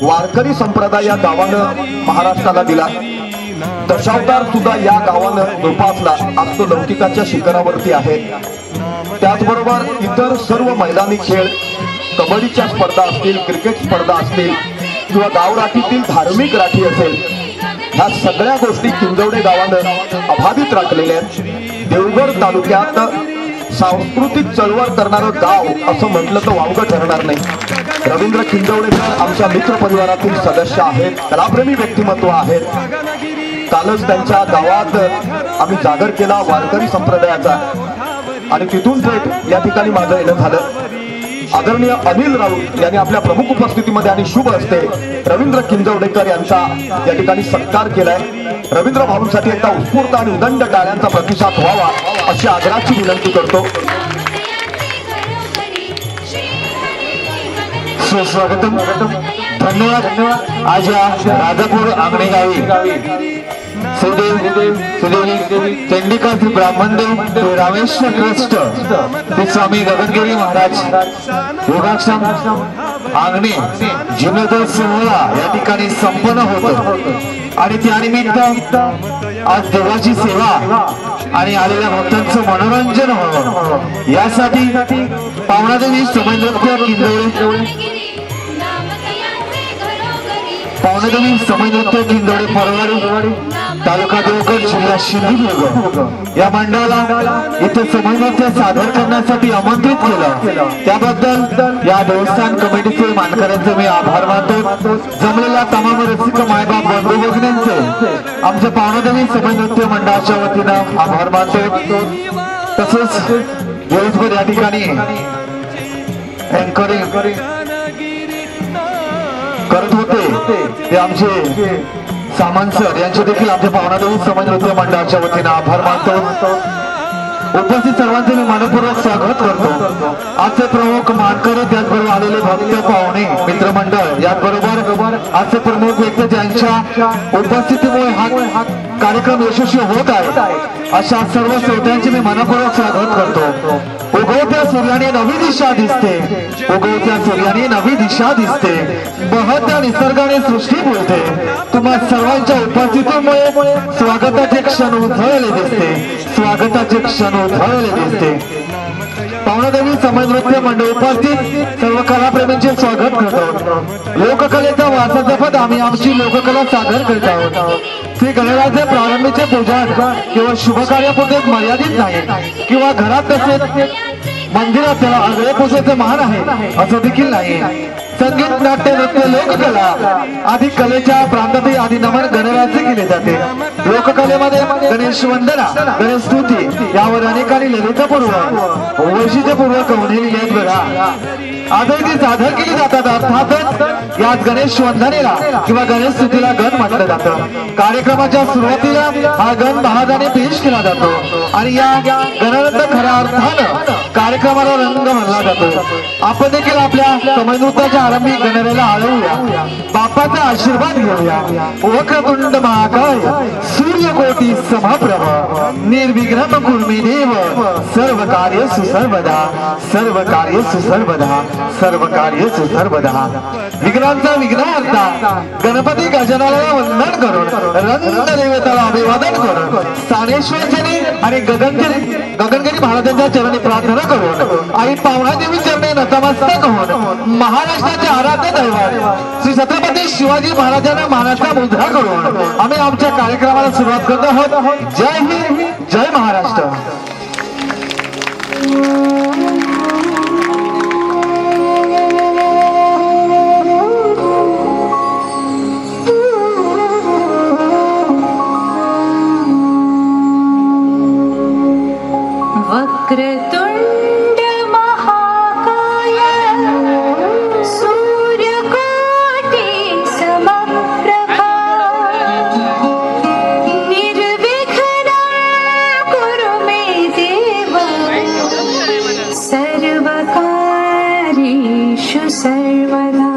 वारकरी संप्रदाय या गावानं महाराष्ट्राला दिला, दशावतार सुद्धा या गावानं जोपासला. आज तो लौकिकाच्या शिखरावरती आहे. त्याचबरोबर इतर सर्व मैदानी खेळ, कबड्डीच्या स्पर्धा असतील, क्रिकेट स्पर्धा असतील किंवा गावराठीतील धार्मिक राठी असेल, ह्या सगळ्या गोष्टी किंजवडे गावानं अबाधित राखलेल्या आहेत. देवगड तालुक्यात सांस्कृतिक चळवळ करणारं गाव असं म्हटलं तर वावगं ठरणार नाही. रवींद्र किंजवडेकर आमच्या मित्र परिवारातील सदस्य आहेत, कलाप्रेमी व्यक्तिमत्व आहेत. कालच त्यांच्या गावात आम्ही जागर केला वारकरी संप्रदायाचा आणि तिथून थेट या ठिकाणी माझं येणं झालं. आदरणीय अनिल राऊत यांनी आपल्या प्रमुख उपस्थितीमध्ये आणि शुभ हस्ते रवींद्र किंजवडेकर यांचा या ठिकाणी सत्कार केलाय. रवींद्र भाऊंसाठी एकदा उत्स्फूर्त आणि उदंड टाळ्यांचा प्रतिसाद व्हावा अशी आदराची विनंती करतो. सुस्वागतम, धन्यवाद. आज या राजापूर आंगणे गावी सुदेवी चंडिका श्री ब्राह्मणदेव रामेश्वर ट्रस्ट श्री स्वामी गगनगिरी महाराज योगाश्रम आंगणे जीर्णोद्धार सोहळा या ठिकाणी संपन्न होतो आणि त्यानिमित्त आज देवाची सेवा आणि आलेल्या भक्तांचं मनोरंजन व्हावं यासाठी पावनादेवी समयनृत्य किंजवडे पावनादेवी समयनृत्य किंजवडे परवाडी तालुका देवगड जिल्हा सिंधुदुर्ग या मंडळाला इथे समयनृत्य सादर करण्यासाठी आमंत्रित केलं. त्याबद्दल या देवस्थान कमिटीचे मानकऱ्यांचे मी आभार मानतो. जमलेल्या तमाम रसिक मायबाप बंधू भगिनींचे आमच्या पावनादेवी समयनृत्य मंडळाच्या वतीनं आभार मानतो. तसेच दिवसभर या ठिकाणी एन्करिंग करत होते ते आमचे सामंत सर यांचे देखील आमच्या पावनादेवी समयनृत्य मंडळाच्या वतीनं आभार मानतो. उपस्थित सर्वांचे मी मनपूर्वक स्वागत करतो. आजचे प्रमुख मानकरी, त्याचबरोबर आलेले भक्त पाहुणे मित्रमंडळ, याचबरोबर आजचे प्रमुख व्यक्ती ज्यांच्या उपस्थितीमुळे हा कार्यक्रम यशस्वी होत आहे अशा सर्व श्रोत्यांचे मी मनपूर्वक स्वागत करतो. उगवत्या सूर्याने नवी दिशा दिसते, उगवत्या सूर्याने नवी दिशा दिसते, बहत्या निसर्गाने सृष्टी बोलते. तुम्हा सर्वांच्या उपस्थितीमुळे स्वागताचे क्षण उधळले दिसते, स्वागताचे क्षण उधळले दिसते. पावनादेवी समयनृत्य मंडळ उपस्थित सर्व कलाप्रेमींचे स्वागत करतो. लोककलेचा वारसा जपत आम्ही आमची लोककला सादर करीत आहोत. श्री गणरायाचे प्रारंभीचे पूजा केवळ शुभ कार्यापुरतेच मर्यादित नाही किंवा घरात तसेच मंदिरात त्याला आगळे पूजेचे मान आहे असं देखील नाही. संगीत, नाट्य, नृत्य, लोककला आदी कलेच्या प्रांतातही आधी नमन गणरायाचे केले जाते. लोककलेमध्ये गणेश वंदना, गणेश स्तुती यावर अनेकांनी ललितपूर्व वैशिष्ट्यपूर्व कवने लिहिली आहेत बघा. आजही ती सादर केली जातात. अर्थातच याच गणेश वंदनेला किंवा गणेश स्तुतीला गण म्हटलं जातं. कार्यक्रमाच्या सुरुवातीला हा गण महाराजाने पेश केला जातो आणि या गणानंतर खऱ्या अर्थानं कार्यक्रमाला रंग म्हणला जातो. आपण देखील आपल्या समयनृत्याच्या आरंभी गणरायाला आळवूया, बाप्पाचा आशीर्वाद घेऊया. वक्रतुंड महाकाय सूर्यकोटी समप्रभ निर्विघ्नं कुर्मे देव सर्व कार्य सुसर्वदा, सर्व कार्य सुसर्वदा, सर्व कार्य सुसर्वदा. विघ्नांचा विघ्नहर्ता गणपती गजाननाला वंदन करून, रंग देवताला अभिवादन करून, स्थानेश्वरचरणी आणि गगनगिरी महाराजांच्या चरणी प्रार्थना करून आई पावनादेवी चरणी नतमस्तक होऊन महाराष्ट्राचे आराध्य दैवत श्री छत्रपती शिवाजी महाराजांना मानाचा मुद्रा करून आम्ही आमच्या कार्यक्रमाला सुरुवात करत आहोत. जय हिंद, जय महाराष्ट्र. वक्रतुंड महाकाय सूर्यकोटी समप्रभा निर्विघ्नं कुरु मे देव सर्व कार्येषु सर्वदा.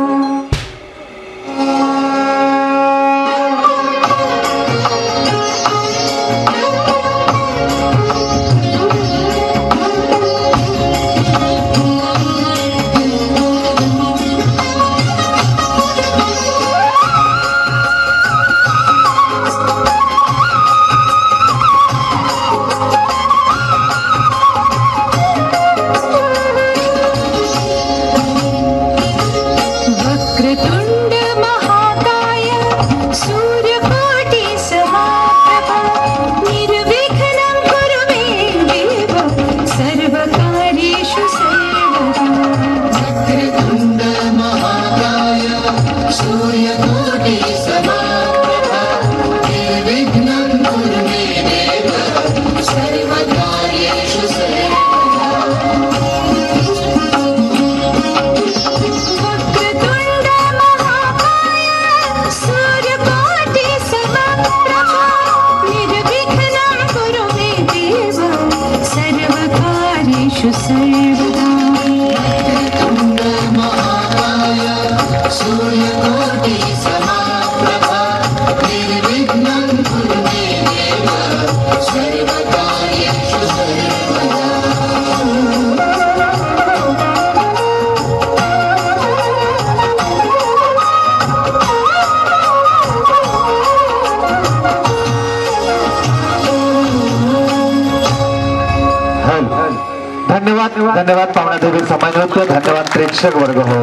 धन्यवाद धन्यवाद पावनादेवी समाज नृत्य, धन्यवाद प्रेक्षक वर्ग. हो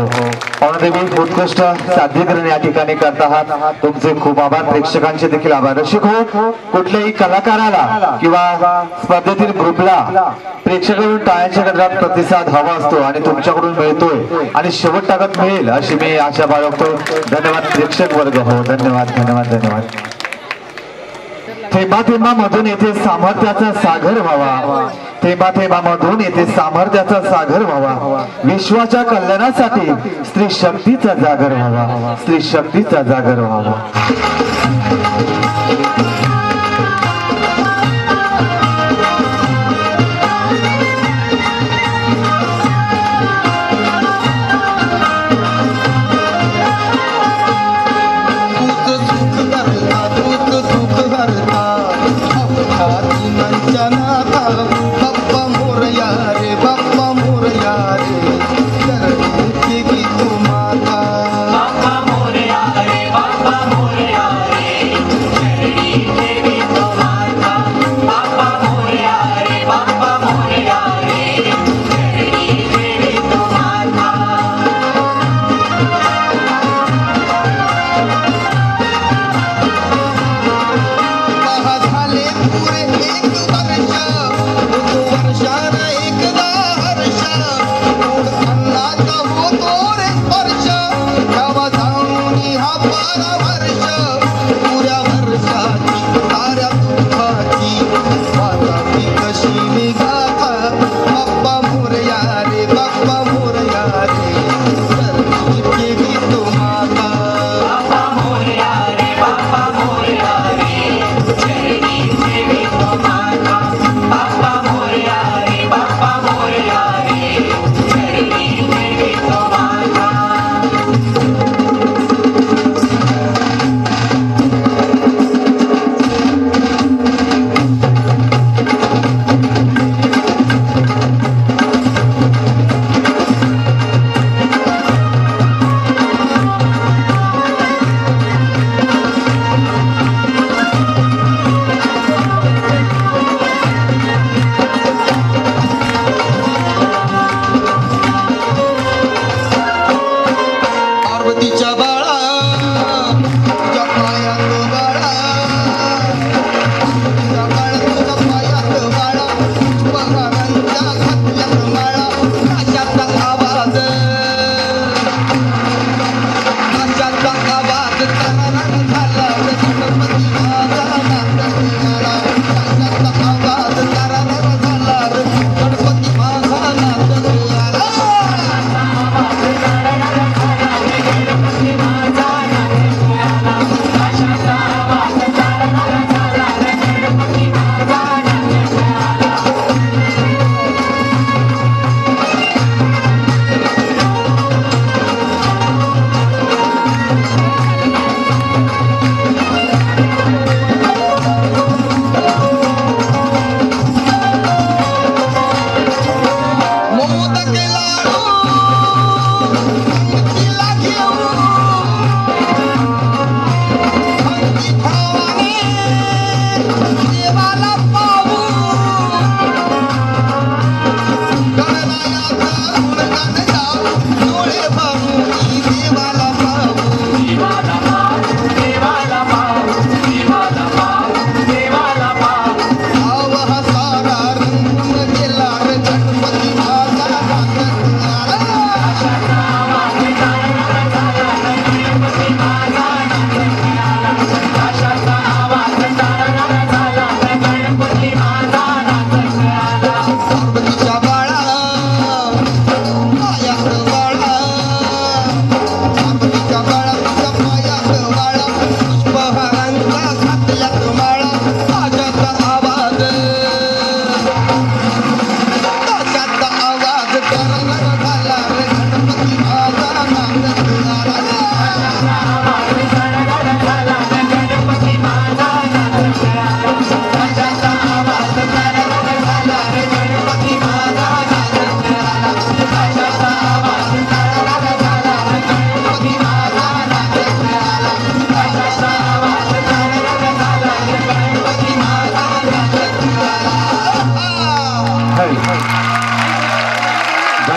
पावनादेवी उत्कृष्ट सादरीकरण या ठिकाणी करत आहात, तुमचे खूप आभार. प्रेक्षकांचे देखील आभार. रसिक हो, कुठल्याही कलाकाराला किंवा स्पर्धेतील ग्रुपला प्रेक्षकांकडून टाळ्यांच्या गजरात प्रतिसाद हवा असतो आणि तुमच्याकडून मिळतोय आणि शेवट टाकत मिळेल अशी मी आशा बाळगतो. धन्यवाद प्रेक्षक वर्ग. हो धन्यवाद धन्यवाद धन्यवाद. थेंबा थेंबा मधून येथे सामर्थ्याचा सागर व्हावा, थेंबा थेंबा मधून येथे सामर्थ्याचा सागर व्हावा, विश्वाच्या कल्याणासाठी स्त्री शक्तीचा जागर व्हावा, स्त्री शक्तीचा जागर व्हावा. Bye.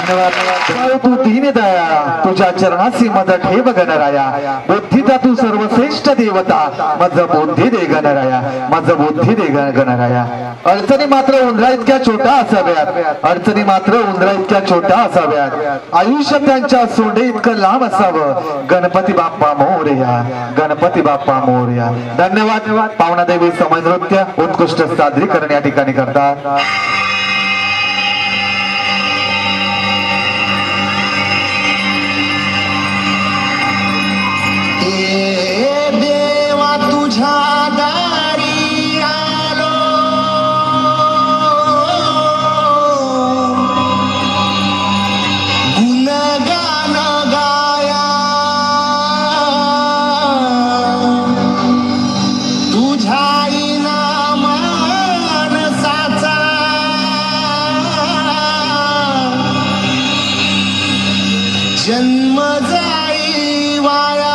धन्यवाद तू दीन दया तुझ्या चरणासी मज ठेव गणराया बुद्धीचा तू सर्वश्रेष्ठ देवता मज बुद्धी दे गणराया मज बुद्धी दे गणराया अडचणी मात्र उंदरा इतक्या छोट्या असाव्यात अडचणी मात्र उंदरा इतक्या छोट्या असाव्यात आयुष्य त्यांच्या सोंडे इतकं लांब असावं गणपती बाप्पा मोरया गणपती बाप्पा मोरया धन्यवाद पावनादेवी समाज नृत्य उत्कृष्ट सादरीकरण या ठिकाणी करतात देवा तुझ्या दारी आलो गुणगान गाया तुझ्या इनामा मानसाचा जन्म जाई वाया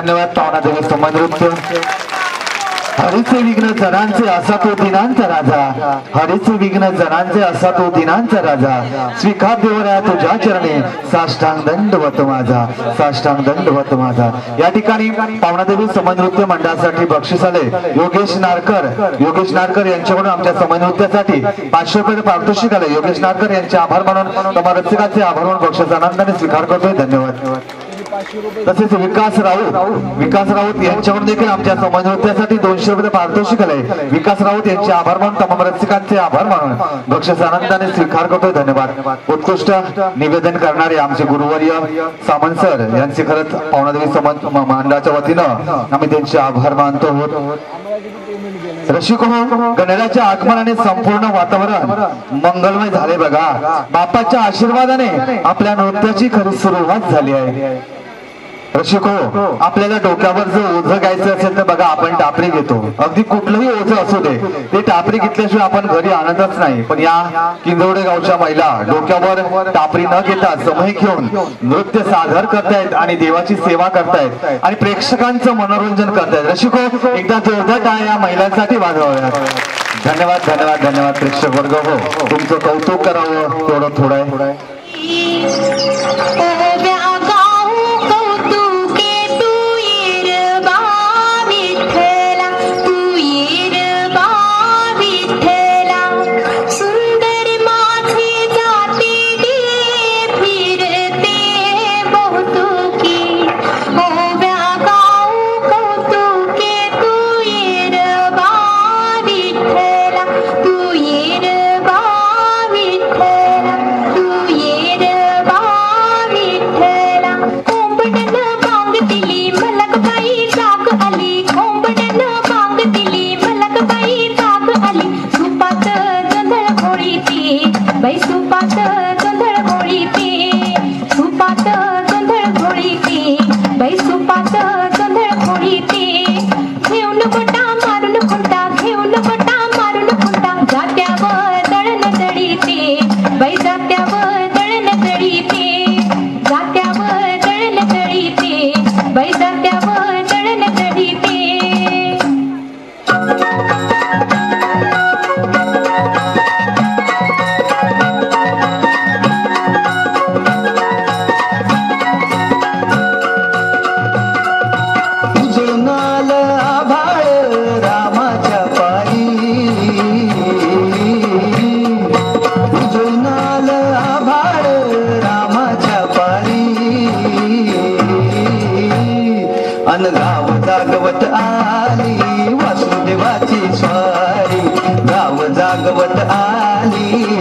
धन्यवाद पावनादेवी समाज नृत्य हरीचे विघ्न जनांचे असा तो दिनांचा राजा हरीचे विघ्न जनांचे असा तो दिनांचा राजा स्वीकार देवराया तुझ्या चरणी साष्टांग दंडवत माझा साष्टांग दंडवत माझा। या ठिकाणी पावनादेवी समाज नृत्य मंडळासाठी बक्षीस आले योगेश नारकर यांच्याकडून आमच्या समाज नृत्यासाठी 500 रुपये पारितोषिक आले। योगेश नारकर यांचे आभार मानून तमा रसिकाचे आभार मानून बक्षीस आनंदाने स्वीकार करतोय। धन्यवाद। तसेच विकास राऊत यांच्याकडून देखील आमच्या समाज नृत्यासाठी 200 रुपये पारितोषिक आले। विकास राऊत यांचे आभार मानून तमाम रसिकांचे आभार मानून बक्षीस आनंदाने स्वीकार करतोय। धन्यवाद। उत्कृष्ट निवेदन करणारे आमचे गुरुवर्य सामंत सर यांचे खरंच पावनादेवी समाज मंडळाच्या वतीनं आम्ही त्यांचे आभार मानतो आहोत। रसिको गणरायाच्या आगमनाने संपूर्ण वातावरण मंगलमय झाले बघा। बापाच्या आशीर्वादाने आपल्या नृत्याची खरी सुरुवात झाली आहे। रसिको आपल्याला डोक्यावर जर ओझं घ्यायचं असेल तर बघा आपण टापरी घेतो। अगदी कुठलंही ओझं असू दे ते टापरी घेतल्याशिवाय आपण घरी आणतच नाही। पण या किंजवडे गावच्या महिला डोक्यावर टापरी न घेता समय घेऊन नृत्य सादर करतायत आणि देवाची सेवा करतायत आणि प्रेक्षकांचं मनोरंजन करतायत। रसिको एकदा जोरदार टाळ्या या महिलांसाठी वाजवाव्यात। धन्यवाद धन्यवाद धन्यवाद। प्रेक्षक वर्ग हो तुमचं कौतुक करावं तेवढं थोडं आहे। जागवित आली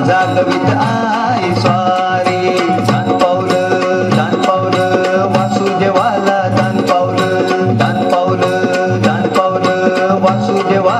माझा कवित आई स्वारी दान पावलं वासुदेवाला दान पावलं वासुदेवा.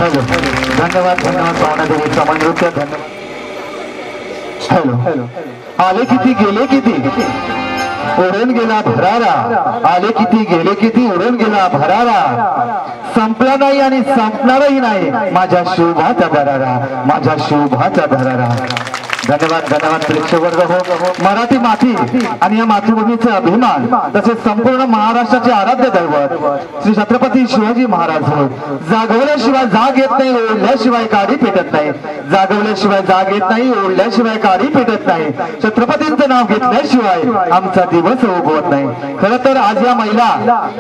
हॅलो धन्यवाद धन्यवाद पाहुणादेवी समान नृत्य धन्यवाद. हॅलो आले किती गेले किती उडून गेला भरारा. आले किती गेले किती उडून गेला भरारा. संपला नाही आणि संपणारही नाही माझ्या शुभाचा भरारा. माझ्या शुभाचा भरारा. धन्यवाद धन्यवाद प्रेक्षक वर्ग हो. मराठी माती आणि या मातृभूमीचा अभिमान तसेच संपूर्ण महाराष्ट्राचे आराध्य दैवत श्री छत्रपती शिवाजी महाराज हो. जागवल्याशिवाय जाग येत नाही ओढल्याशिवाय काडी पेटत नाही. जागवल्याशिवाय जाग येत नाही ओढल्याशिवाय काडी पेटत नाही. छत्रपतींचं नाव घेतल्याशिवाय आमचा दिवस उगवत नाही. खरं तर आज या महिला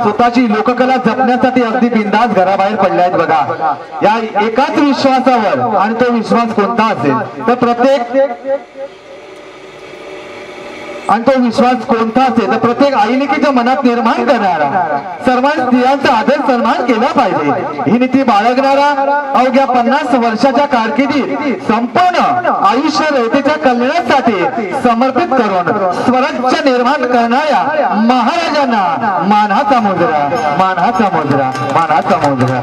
स्वतःची लोककला जपण्यासाठी अगदी बिंदास घराबाहेर पडल्या आहेत बघा. या एकाच विश्वासावर आणि तो विश्वास कोणता असेल तर प्रत्येक आणि तो विश्वास कोणता असेल तर प्रत्येक आईलिकीच्या मनात निर्माण करणारा सर्व स्त्रियांचा आदर सन्मान केला पाहिजे ही नीती बाळगणारा अवघ्या 50 वर्षाच्या कारकिर्दीत संपूर्ण आयुष्य रयतेच्या कल्याणासाठी समर्पित करून स्वराज्य निर्माण करणाऱ्या महाराजांना मानाचा मुजरा. मानाचा मुजरा. मानाचा मुजरा.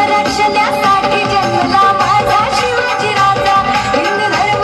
रक्षण्यासाठी जन्मला माझा शिवाजी राजा. हिंदू धर्म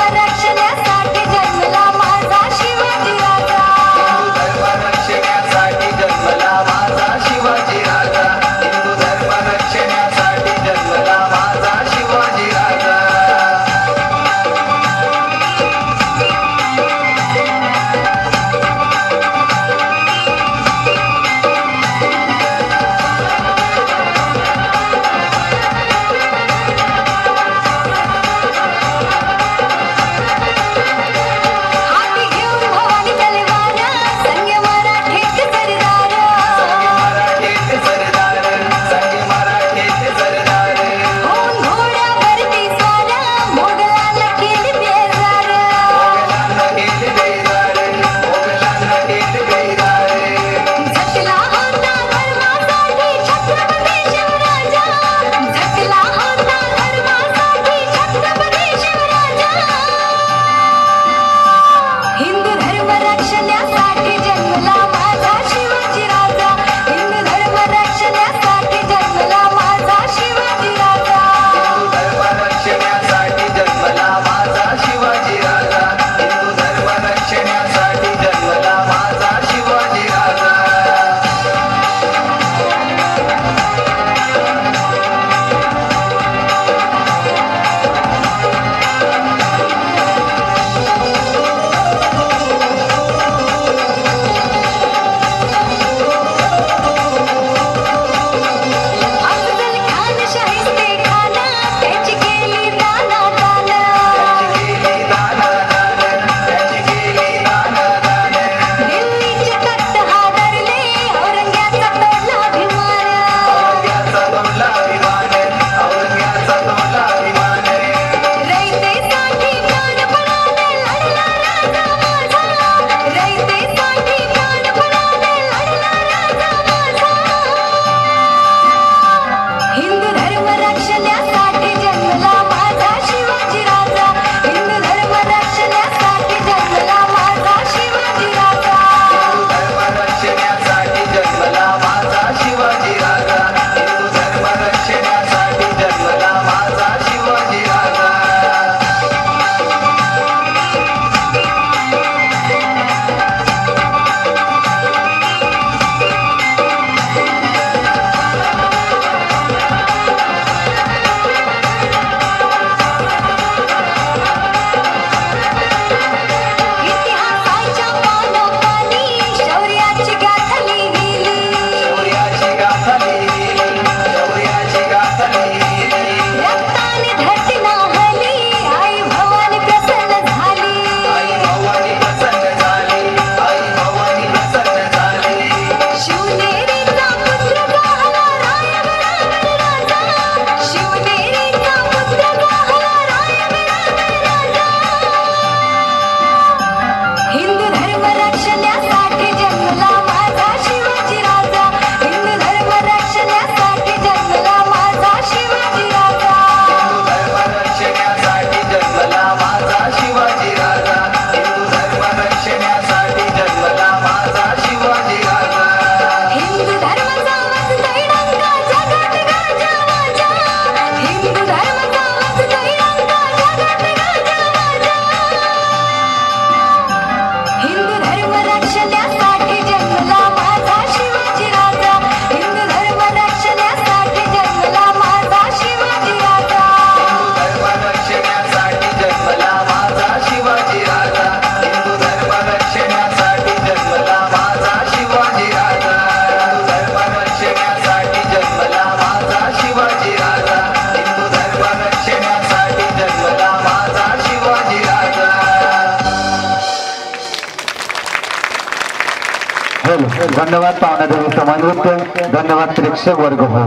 धन्यवाद पावनादेवी समाजवृत्त, धन्यवाद प्रेक्षक वर्ग हो.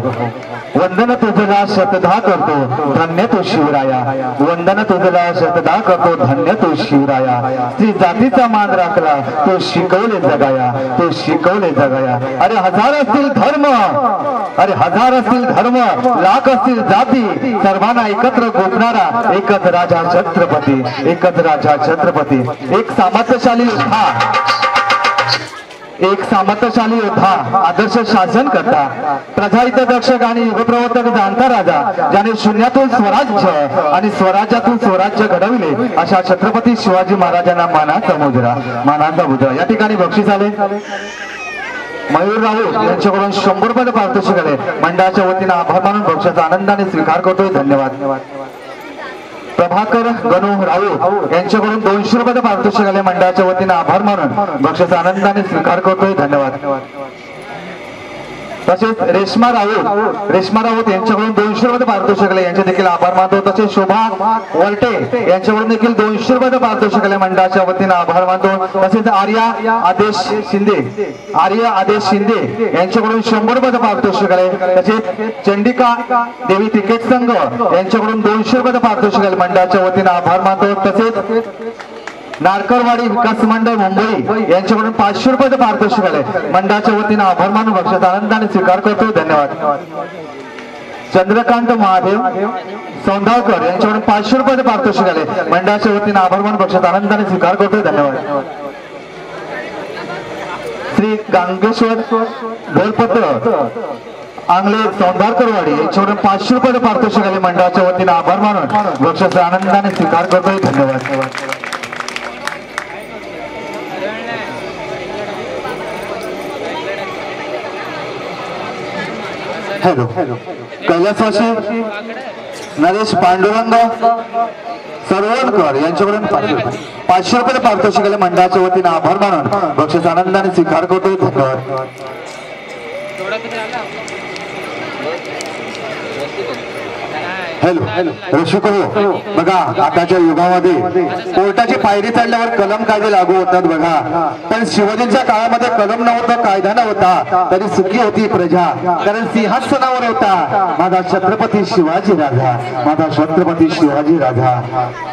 वंदन तुझला शतधा करतो धन्य तो शिवराया, वंदन तुझला शतधा करतो धन्य तो शिवराया. स्त्री जातीचा मान राखला तो शिकवले जगाया, तो शिकवले जगाया. अरे हजार असतील धर्म, अरे हजार असतील धर्म, लाख असतील जाती, सर्वांना एकत्र गोपणारा एकच राजा छत्रपती, एकच राजा छत्रपती. एक सामर्थ्यशाली योद्धा, एक सामर्थ्यशाली योद्धा, आदर्श शासन करता, प्रजाहित दक्षक आणि युगप्रवर्तक जाणता राजा, ज्याने शून्यातून स्वराज्य आणि स्वराज्यातून स्वराज्य घडविले अशा छत्रपती शिवाजी महाराजांना मानाचा मुजरा, मानाचा मुजरा. या ठिकाणी बक्षीस आले मयूर राऊत यांच्याकडून 100 रुपये पारितोषिक आले. मंडळाच्या वतीने आभार मानून बक्षाचा आनंदाने स्वीकार करतोय. धन्यवाद. प्रभाकर गणू राऊत यांच्याकडून 200 रुपये पारितोषिक आले. मंडळाच्या वतीने आभार मानून बक्षाचा आनंदाने स्वीकार करतोय. धन्यवाद. तसेच रेश्मा राऊत यांच्याकडून 200 रुपये पारितोषिक आले. यांचे देखील आभार मानतो. तसेच शोभा वलटे यांच्याकडून देखील 200 रुपये पारितोषिक आले. मंडळाच्या वतीने आभार मानतो. तसेच आर्या आदेश शिंदे यांच्याकडून 100 रुपये पारितोषिक आले. तसेच चंडिका देवी क्रिकेट संघ यांच्याकडून 200 रुपये पारितोषिक आले. मंडळाच्या वतीने आभार मानतो. तसेच नारकरवाडी विकास मंडळ मुंबई यांच्याकडून 500 रुपये पारितोषिक आले. मंडळाच्या वतीने आभार मानून बक्षाचा आनंदाने स्वीकार करतो. धन्यवाद. चंद्रकांत महादेव सौंदाळकर यांच्याकडून 500 रुपये पारितोषिक आले. मंडळाच्या वतीने आभार मानून बक्षाचा आनंदाने स्वीकार करतो. धन्यवाद. श्री गांगेश्वर ढोलपत्र आंगले सौंदाळकरवाडी यांच्याकडून 500 रुपये पारितोषिक आले. मंडळाच्या वतीने आभार मानून बक्षाचा आनंदाने स्वीकार करतोय. धन्यवाद. हॅलो, कैलासवासी नरेश पांडुरंग सरवणकर यांच्याकडून 500 रुपये पारितोषिक आले. मंडळाच्या वतीने आभार मानून बक्षीस आनंदाने स्वीकार करतोय. धन्यवाद. हॅलो रसिको हो, बघा आताच्या युगामध्ये कोर्टाची पायरी चढल्यावर कलम कायदे लागू होतात बघा, पण शिवाजींच्या काळामध्ये कलम नव्हता, कायदा नव्हता, तरी सुखी होती प्रजा, कारण सिंहासनावर होता माझा छत्रपती शिवाजी राजा, माझा छत्रपती शिवाजी राजा.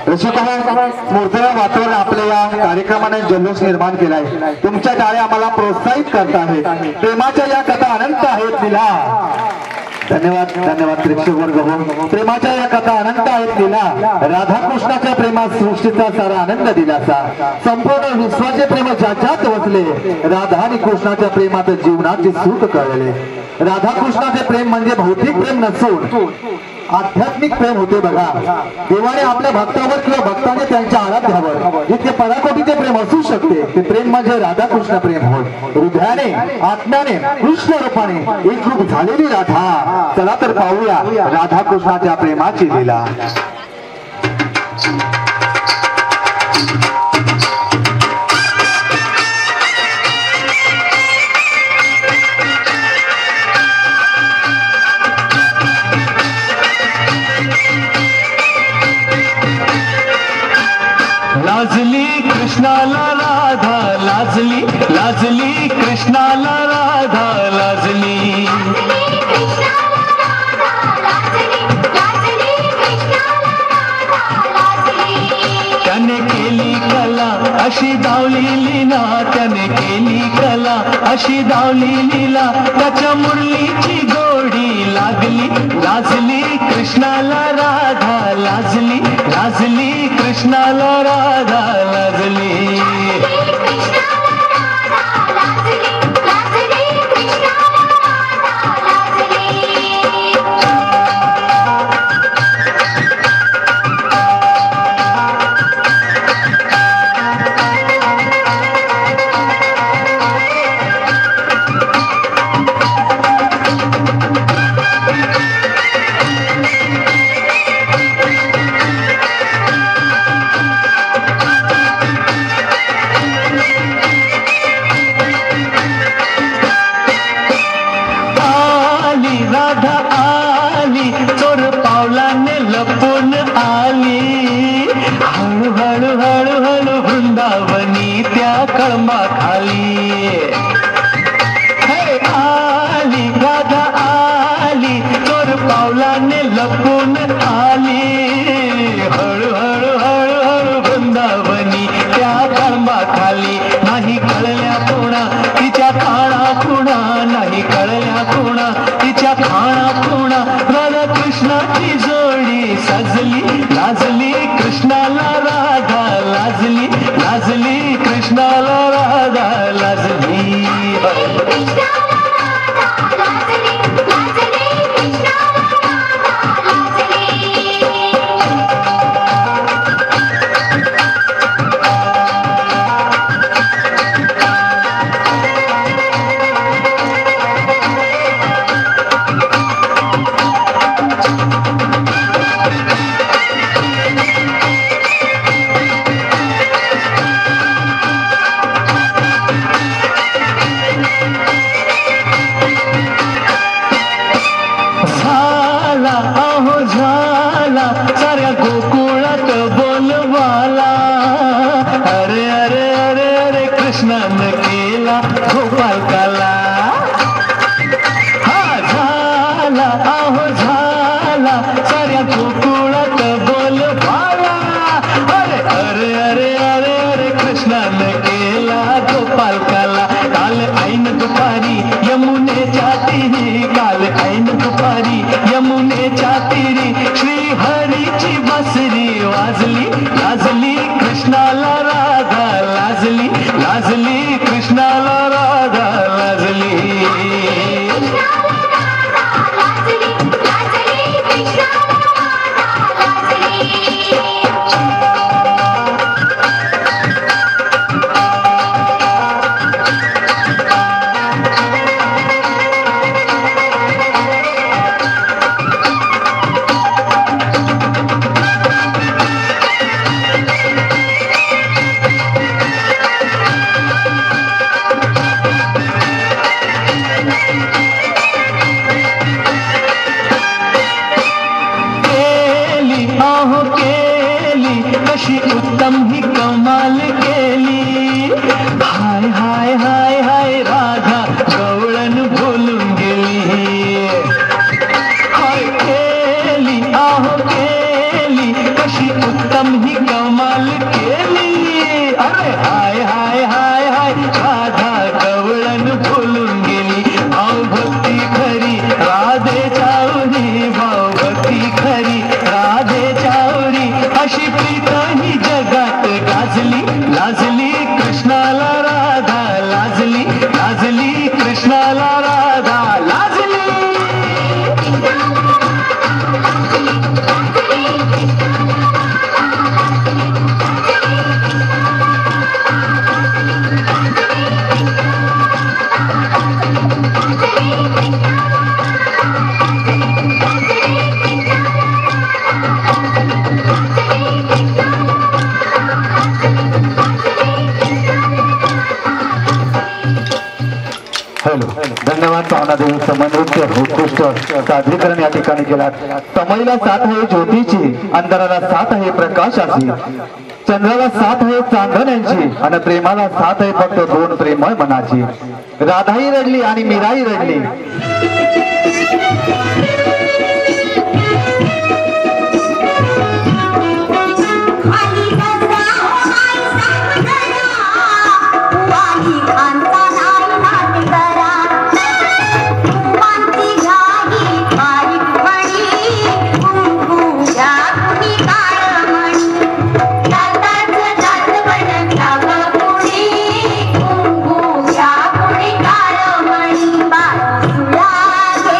रसिको हो, मूर्तीला वातावरण आपल्या या कार्यक्रमाने जल्लोष निर्माण केलाय. तुमच्या टाळ्या आम्हाला प्रोत्साहित करत आहेत. प्रेमाच्या या कथा अनंत आहेत दिला. धन्यवाद. धन्यवाद प्रेक्षक वर्ग हो. प्रेमाच्या या कथा अनंत आहेत दिला. राधाकृष्णाच्या प्रेमात सृष्टीचा सारा आनंद दिलासा. संपूर्ण विश्वाचे प्रेम ज्याच्यात वसले, राधा आणि कृष्णाच्या प्रेमात जीवनाचे सुख कळले. राधाकृष्णाचे प्रेम म्हणजे भौतिक प्रेम नसून आध्यात्मिक प्रेम होते बघा. देवाने आपल्या भक्तावर किंवा भक्ताने त्यांच्या आराध्यावर जिथे पराकोटीचे प्रेम असू शकते, ते प्रेम म्हणजे राधाकृष्ण प्रेम होय. हृदयाने आत्म्याने कृष्ण रूपाने एक रूप झालेली राधा. चला तर पाहूया राधाकृष्णाच्या प्रेमाची लीला. लाजली कृष्णाला राधा, लाजली लाजली कृष्णाला राधा, लाजली त्याने केली कला अशी दावली लीला, त्याने केली कला अशी दावली लीला, त्याच्या मुरलीची गोडी लागली. लाजली कृष्णाला राधा, लाजली लाजली कृष्णाला राधा, लाजली. कृष्णाला राधा लाजली लाजली कृष्णाला राधा लाजली साऱ्या गोकुळात बोलवाला अरे अरे अरे अरे कृष्णानं केला गोपालकाला हा झाला अहो झाला साऱ्या गोकुळात बोलवाला अरे अरे अरे अरे अरे कृष्णानं केला गोपालकाला काल ऐन दुपारी यमुनेच्या तीरी काल ऐन दुपारी यमुनेच्या तीरी श्री हरीची बासरी वाजली लाजली कृष्णाला राधा लाजली लाजली कृष्णाला राधा लाजली कशी उत्तम ही कमाल केली हाय हाय हाय हाय राधा गवळण बोलून गेली हाय केली आहो केली कशी उत्तम ही कमाल केली अरे हाय हाय हाय हाय राधा गवळण बोलून गेली भाव भक्ती खरी राधे चावरी भाव भक्ती खरी राधे चावरी अशी प्रीत ही जगात गाजली लाजली कृष्णाला राधा लाजली लाजली कृष्णाला राधा लाजली धन्यवाद पाहुणादेवी समन्वय उत्कृष्ट सादरीकरण या ठिकाणी केला समईला साथ आहे ज्योतीची अंधाराला साथ आहे प्रकाशाची चंद्राला साथ आहे चांदण्यांची आणि प्रेमाला साथ आहे फक्त दोन प्रेमळ मनाची राधाही रडली आणि मीराही रडली Bye.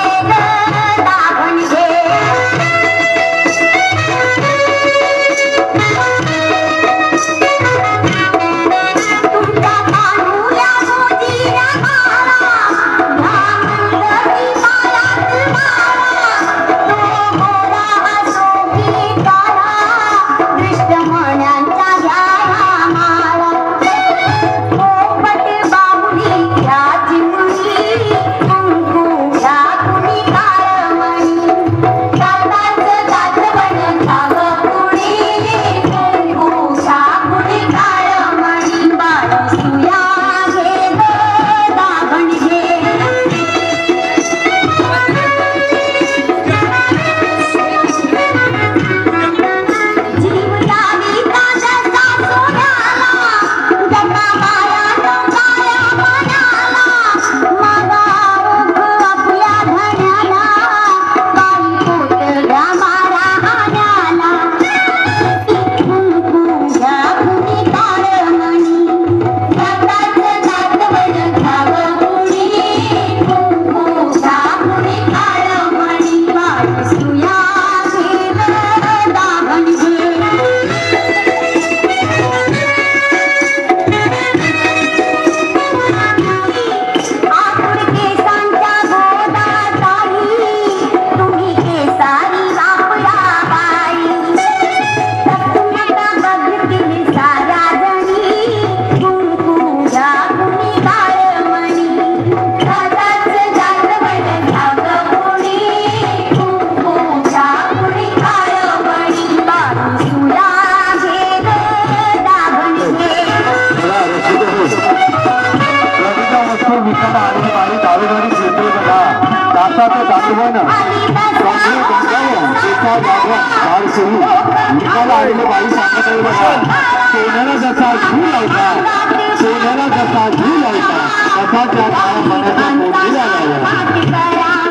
निमित्तानं आलेली बाई दावेदारी फिरतोय बघा. दाताचं दातवण कॉंग्रेस गंगावून एका जागरण झाड सुरू विकायला आलेली बाई सांगत आहे बघा. सोन्याला जसा जीव लावता, सोन्याला जसा जीव लावता तसा त्या मनाच्या पोटीला लावा.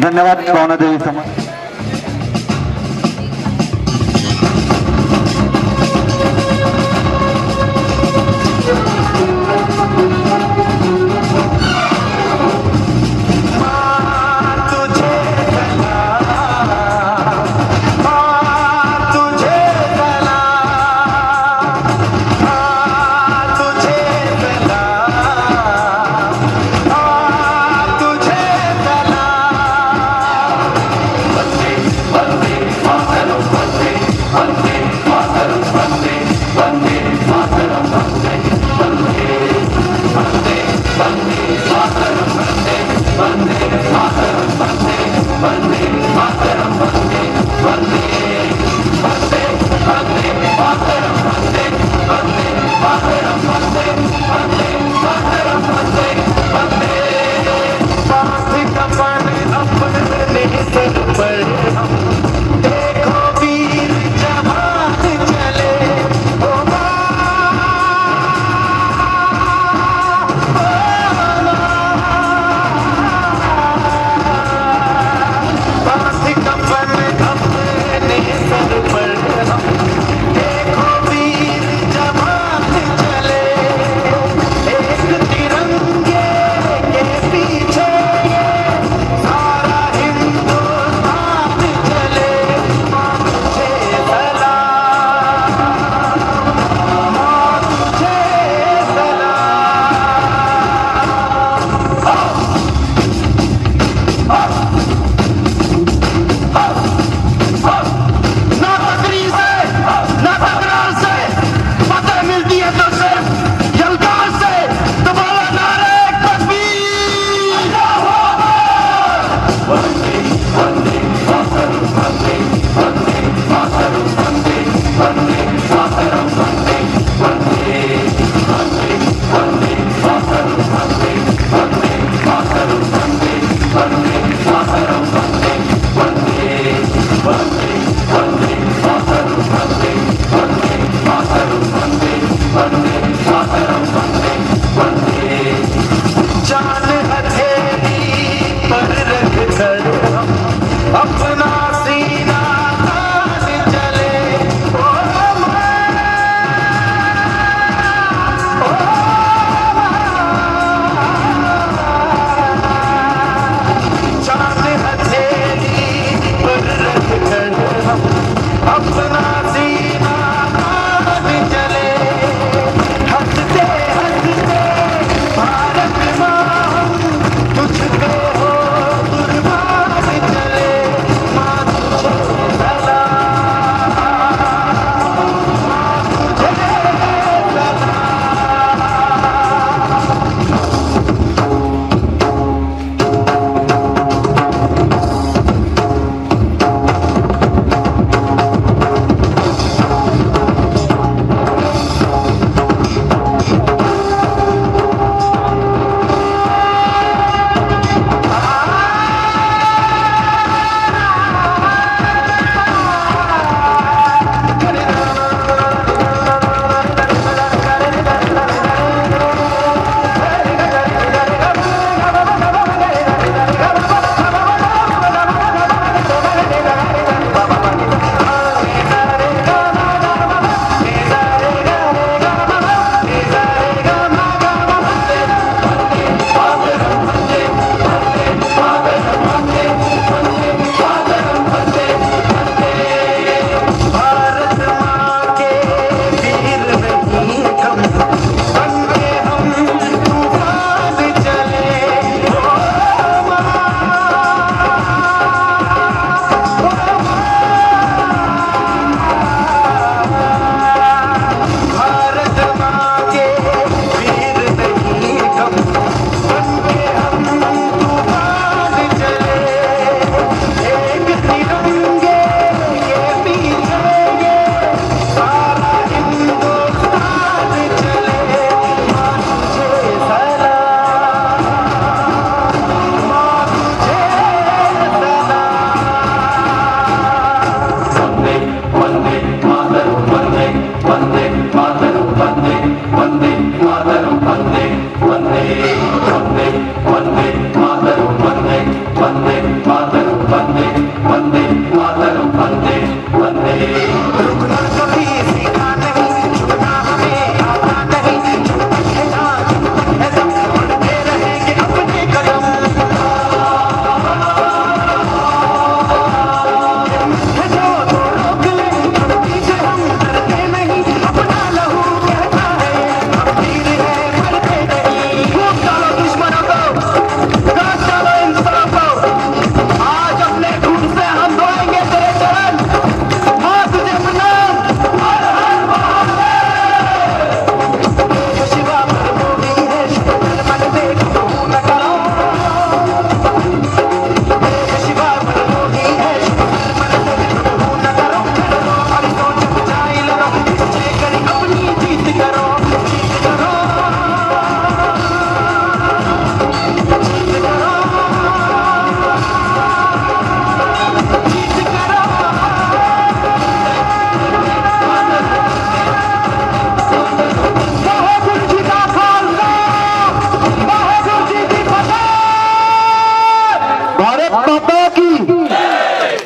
धन्यवाद भावनादेवी समाज.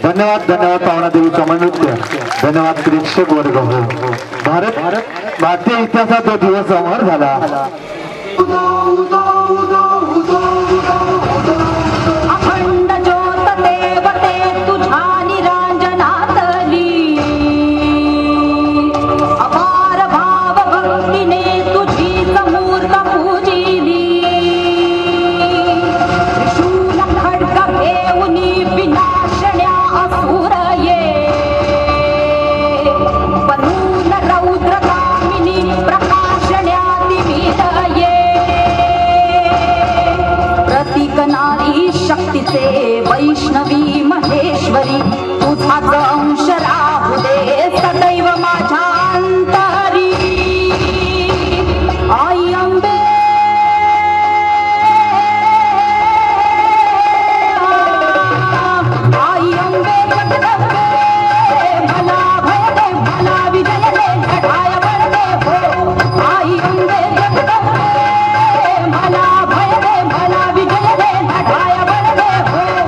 धन्यवाद धन्यवाद पावना देवी समन्वय धन्यवाद प्रेक्षक वर्ग हो भारतीय इतिहासात तो दिवस अमर झाला अखंड ज्योत देवते तुझ्या निरांजनातली अपार भाव भक्तीने तुझी समूर्त पूजिली त्रिशूल खड्ग घेऊनी विनाशण्या असुर ये बनून रौद्रगामिनी प्रकाशण्या दिविर ये प्रतीक नारी शक्तीचे वैष्णवी महेश्वरी तुझाच अंश राहू दे सदैव माझ्या अंतरी आई अंबे आई अंबे जगदंबे भला भय दे भला विजय दे लढाय बळ दे हो आई अंबे जगदंबे भला भय दे भला विजय दे लढाय बळ दे हो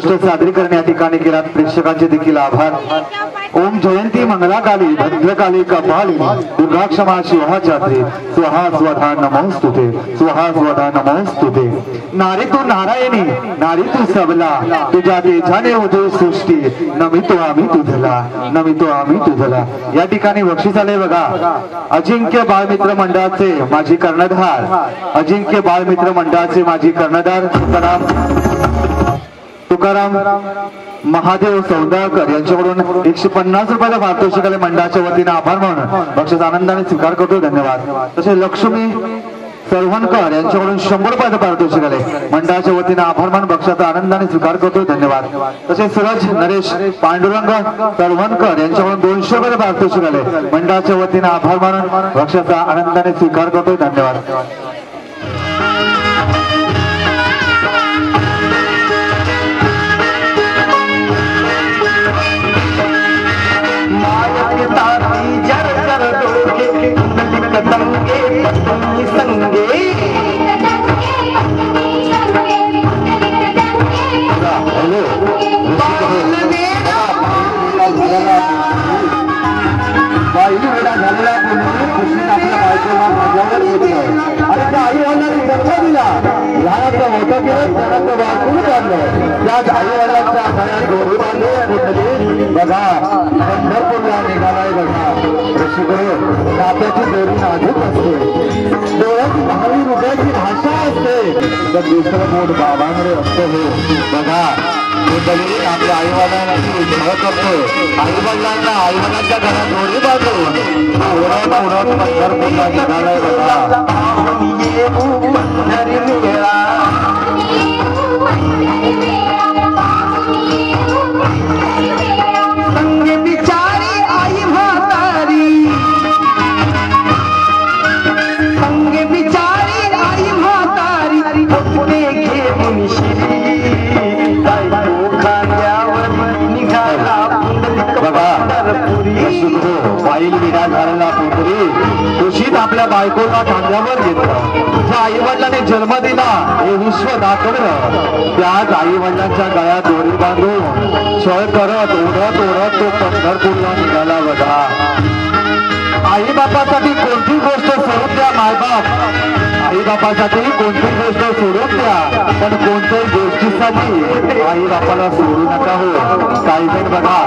गोष्ट सादरीकरण या ठिकाणी केल्यात प्रेक्षकांचे देखील आभार. ओम जयंती मंगलाकाली भद्रकाली कपाली दुर्गा क्षमा शिवा चात्री स्वहा स्वधा नमोस्तुते स्वहा स्वधा नमोस्तुते. नारी तू नारायणी नारी तू सबला तुझ्या तेजाने होते सृष्टी नमितो आम्ही तुझला नमितो आम्ही तुझला. या ठिकाणी बक्षीस आले बघा. अजिंक्य बाळमित्र मंडळाचे माजी कर्णधार अजिंक्य बाळमित्र मंडळाचे माजी कर्णधार तुकाराम महादेव सौदागर यांच्याकडून 150 रुपयाला भारतीय कला मंडळाच्या वतीने आभार मानून बक्षीस आनंदाने स्वीकार करतो. धन्यवाद. तसेच लक्ष्मी सरवणकर यांच्याकडून 100 रुपयाचा भारतीय कला मंडळाच्या वतीने आभार मानून बक्षाचा आनंदाने स्वीकार करतो. धन्यवाद. तसेच सूरज नरेश पांडुरंग सरवणकर यांच्याकडून 200 रुपयाचा भारतीय कला मंडळाच्या वतीने आभार मानून बक्षाचा आनंदाने स्वीकार करतो. धन्यवाद. बघा पंढरपूरला निघालाय बघा. नात्याची जोडी नाजूक असते. डोळ्याची 10 रुपयाची भाषा असते तर दुसरं बोट बाबांकडे असतं. हे बघा आपल्या आईवडिलांची उद्धार करतो. आईवडिलांना आईवडिलांच्या घरात जोडी बांधून उडत पंढरपूरला निघालाय बघा. वाईल विडा झालेला पुत्री खुशीत आपल्या बायकोला खांद्यावर घेतलं. ज्या आई वडिलांनी जन्म दिला हे विश्व दाखवलं त्याच आई वडिलांच्या गळ्यात दोरी बांधून छळ करत ओढत ओढत तो पंढरपूरला निघाला बघा. आई बापासाठी कोणती गोष्ट सोडून द्या. मायबाप आई बापासाठी कोणती गोष्ट सोडून द्या पण कोणत्याही गोष्टीसाठी आई बापाला सोडू नका. हो काही जण बघा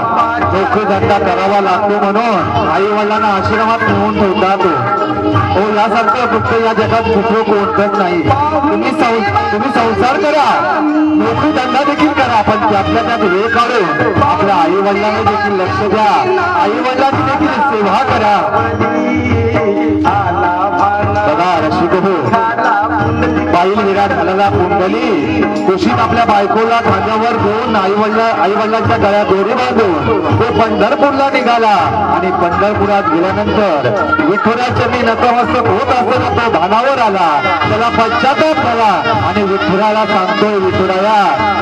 नोकरीधंदा करावा लागतो म्हणून आई वडिलांना आश्रमात नेऊन ठेवतात. हो यासारखं फक्त या जगात दुसरं कोणतंच नाही. तुम्ही संसार करा नोकरीधंदा देखील करा पण त्यातल्या त्यात वेळ काढून आपल्या आई वडिलांना देखील लक्ष द्या. आई वडिलांची देखील सेवा करा. बघा रसिक हो बाईल विराट झालेला कुंडली खुशीत आपल्या बायकोला खांद्यावर घेऊन आई वडिलांच्या गळ्यात दोरी बांधून तो पंढरपूरला निघाला. आणि पंढरपुरात गेल्यानंतर विठुराच्या मी नतमस्तक होत असताना तो भानावर आला. त्याला पश्चाताप झाला आणि विठुराला सांगतोय विठुराया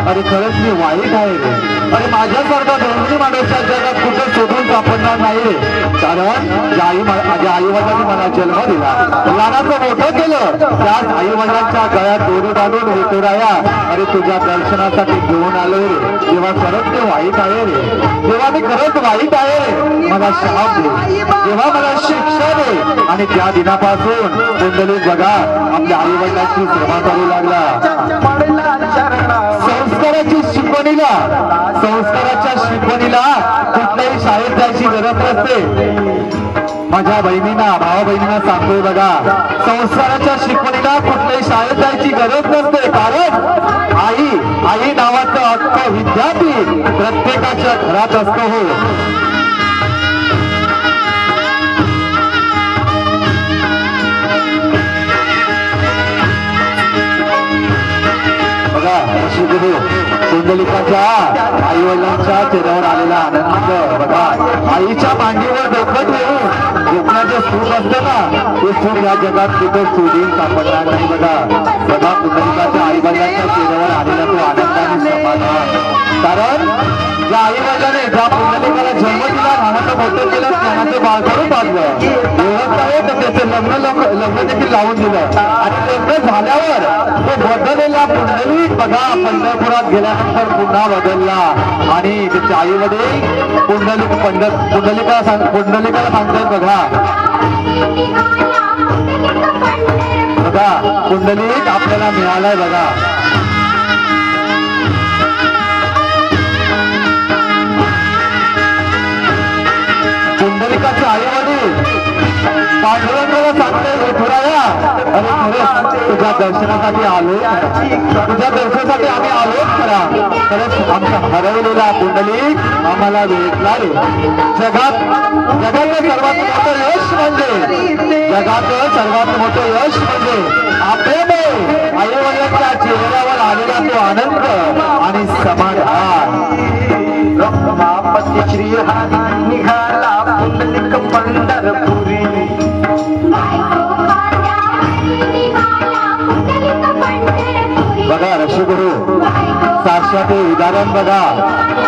अरे खरंच मी वाईट आहे रे. अरे माझ्यासारखा दोन्ही माणूसच्या जगात कुठं शोधून सापडणार नाही. कारण माझ्या आई वडिलांनी मला जन्म दिला लहानाचं मोठं केलं त्याच आई वडिलांच्या गळ्यात दोरी बांधून विठुराया अरे तुझ्या दर्शनासाठी घेऊन आलो रे. जेव्हा खरंच ते वाईट आहे रे जेव्हा मी खरंच वाईट आहे रे मला शाप दे जेव्हा मला शिक्षा दे. आणि त्या दिनापासून कुंडलिक बघा आपल्या आई वडिलांची सेवा करू लागला. संस्काराच्या शिकवणीला कुठल्याही शाळेत जायची गरज नसते. माझ्या बहिणींना भावा बहिणींना सांगतोय बघा संस्काराच्या शिकवणीला कुठल्याही शाळेत जायची गरज नसते. कारण आई नावाचं हक्क विद्यापीठ प्रत्येकाच्या घरात असतो. हो बघा कुंडलिकाच्या आई वडिलांच्या चेहऱ्यावर आलेला आनंद बघा. आईच्या मांडीवर डोकं ठेवून झोपण्याचं सुख असतं ना ते सुख या जगात कुठं शोधून सापडणार नाही. बघा कुंडलिकाच्या आई वडिलांच्या चेहऱ्यावर आलेला तो आनंद आणि समाधान. कारण ज्या आई वडिलांनी ज्या कुंडलिकाला जन्म दिला मोठं केलं ज्ञानाचं बाळ करून पाजलं व्यवस्था आहे तर त्याचं लग्न देखील लावून दिलं आणि लग्न झाल्यावर तो बदललेला पुंडलिक बघा पंढरपुरात गेल्यानंतर पुन्हा बदलला आणि त्याच्या आईमध्ये पुंडलिकाला सांगतात बघा पुंडलिक आपल्याला मिळालाय बघा पुंडलिकाचे आई वडील पांडुरंगाला सांगते विठुराया अरे खरंच तुझ्या दर्शनासाठी आलो तुझ्या दर्शनासाठी आम्ही आलोच खरा खरंच आमचा हरवलेला पुंडलिक आम्हाला भेटला रे जगातलं सर्वात मोठं यश म्हणजे आपल्यामुळे आई वडिलांच्या चेहऱ्यावर आलेला तो आनंद आणि समाधान श्री निघाला पुंडलिक पंढरपुरी बघा ऋषीगुरु साक्षात हे उदाहरण बघा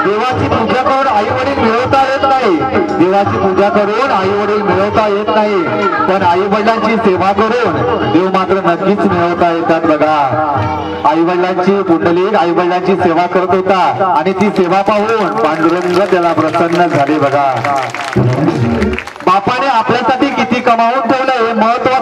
देवाची पूजा करून आई वडील मिळवता येत नाही देवाची पूजा करून आई वडील मिळवता येत नाही पण आई वडिलांची सेवा करून देव मात्र नक्कीच मिळवता येतात बघा आई वडिलांची पुंडलिक आई वडिलांची सेवा करत होता आणि ती सेवा पाहून पांडुरंग त्याला प्रसन्न झाले बघा बापाने आपल्यासाठी किती कमावून ठेवलंय हे महत्व